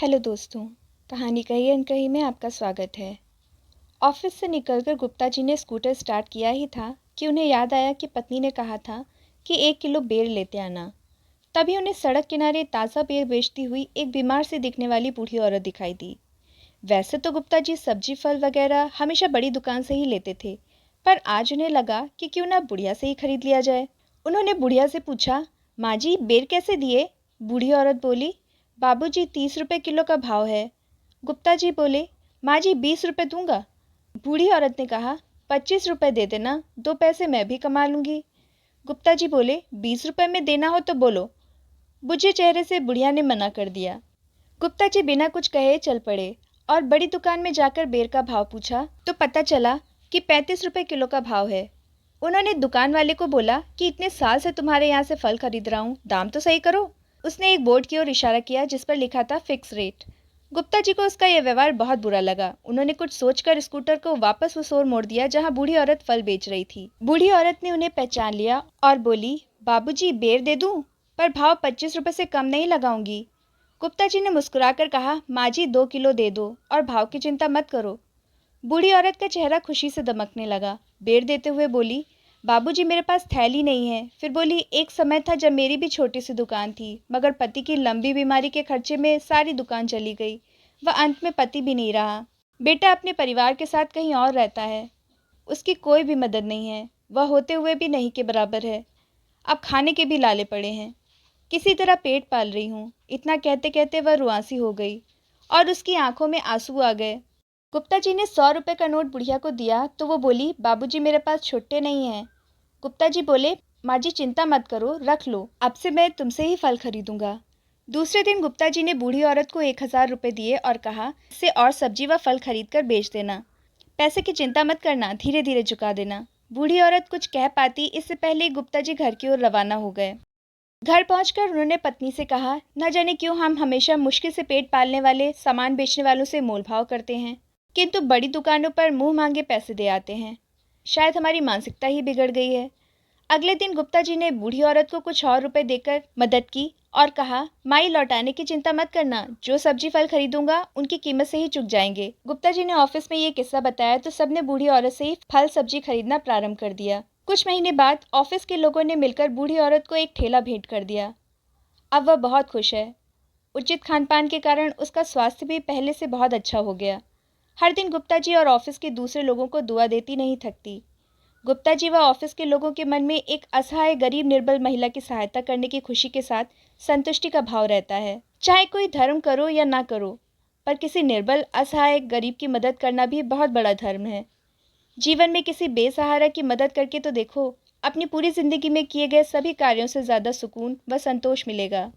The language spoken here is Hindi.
हेलो दोस्तों। कहानी कही अनकही में आपका स्वागत है। ऑफिस से निकलकर गुप्ता जी ने स्कूटर स्टार्ट किया ही था कि उन्हें याद आया कि पत्नी ने कहा था कि 1 किलो बेर लेते आना। तभी उन्हें सड़क किनारे ताज़ा बेर बेचती हुई एक बीमार से दिखने वाली बूढ़ी औरत दिखाई दी। वैसे तो गुप्ता जी सब्जी फल वगैरह हमेशा बड़ी दुकान से ही लेते थे, पर आज उन्हें लगा कि क्यों ना बुढ़िया से ही खरीद लिया जाए। उन्होंने बुढ़िया से पूछा, माँ जी बेर कैसे दिए? बूढ़ी औरत बोली, बाबूजी 30 रुपए किलो का भाव है। गुप्ता जी बोले, माँ जी 20 रुपए दूंगा। बूढ़ी औरत ने कहा, 25 रुपए दे देना, 2 पैसे मैं भी कमा लूंगी। गुप्ता जी बोले, 20 रुपए में देना हो तो बोलो। बुझे चेहरे से बुढ़िया ने मना कर दिया। गुप्ता जी बिना कुछ कहे चल पड़े और बड़ी दुकान में जाकर बेर का भाव पूछा तो पता चला कि 35 रुपए किलो का भाव है। उन्होंने दुकान वाले को बोला कि इतने साल से तुम्हारे यहाँ से फल खरीद रहा हूँ, दाम तो सही करो। उसने एक बोर्ड की ओर इशारा किया जिस पर लिखा था फिक्स रेट। गुप्ता जी को उसका यह व्यवहार बहुत बुरा लगा। उन्होंने कुछ सोचकर स्कूटर को वापस उस ओर मोड़ दिया जहाँ बूढ़ी औरत फल बेच रही थी। बूढ़ी औरत ने उन्हें पहचान लिया और बोली, बाबूजी बेर दे दूं, पर भाव 25 रुपए से कम नहीं लगाऊंगी। गुप्ता जी ने मुस्कुराकर कहा, माँ जी 2 किलो दे दो और भाव की चिंता मत करो। बूढ़ी औरत का चेहरा खुशी से दमकने लगा। बेर देते हुए बोली, बाबूजी मेरे पास थैली नहीं है। फिर बोली, एक समय था जब मेरी भी छोटी सी दुकान थी, मगर पति की लंबी बीमारी के खर्चे में सारी दुकान चली गई। वह अंत में पति भी नहीं रहा। बेटा अपने परिवार के साथ कहीं और रहता है। उसकी कोई भी मदद नहीं है। वह होते हुए भी नहीं के बराबर है। अब खाने के भी लाले पड़े हैं। किसी तरह पेट पाल रही हूँ। इतना कहते कहते वह रुआंसी हो गई और उसकी आंखों में आंसू आ गए। गुप्ता जी ने 100 रुपए का नोट बुढ़िया को दिया तो वो बोली, बाबूजी मेरे पास छुट्टे नहीं हैं। गुप्ता जी बोले, माँ जी चिंता मत करो, रख लो, अब से मैं तुमसे ही फल खरीदूंगा। दूसरे दिन गुप्ता जी ने बूढ़ी औरत को 1000 रुपए दिए और कहा, इससे और सब्जी व फल खरीद कर बेच देना। पैसे की चिंता मत करना, धीरे धीरे चुका देना। बूढ़ी औरत कुछ कह पाती इससे पहले ही गुप्ता जी घर की ओर रवाना हो गए। घर पहुंचकर उन्होंने पत्नी से कहा, न जाने क्यों हम हमेशा मुश्किल से पेट पालने वाले सामान बेचने वालों से मोल भाव करते हैं, किंतु बड़ी दुकानों पर मुंह मांगे पैसे दे आते हैं। शायद हमारी मानसिकता ही बिगड़ गई है। अगले दिन गुप्ता जी ने बूढ़ी औरत को कुछ और रुपए देकर मदद की और कहा, माई लौटाने की चिंता मत करना, जो सब्जी फल खरीदूंगा उनकी कीमत से ही चुक जाएंगे। गुप्ता जी ने ऑफिस में ये किस्सा बताया तो सबने बूढ़ी औरत से ही फल सब्जी खरीदना प्रारंभ कर दिया। कुछ महीने बाद ऑफिस के लोगों ने मिलकर बूढ़ी औरत को एक ठेला भेंट कर दिया। अब वह बहुत खुश है। उचित खान पान के कारण उसका स्वास्थ्य भी पहले से बहुत अच्छा हो गया। हर दिन गुप्ता जी और ऑफिस के दूसरे लोगों को दुआ देती नहीं थकती। गुप्ता जी व ऑफिस के लोगों के मन में एक असहाय गरीब निर्बल महिला की सहायता करने की खुशी के साथ संतुष्टि का भाव रहता है। चाहे कोई धर्म करो या ना करो, पर किसी निर्बल असहाय गरीब की मदद करना भी बहुत बड़ा धर्म है। जीवन में किसी बेसहारा की मदद करके तो देखो, अपनी पूरी जिंदगी में किए गए सभी कार्यों से ज़्यादा सुकून व संतोष मिलेगा।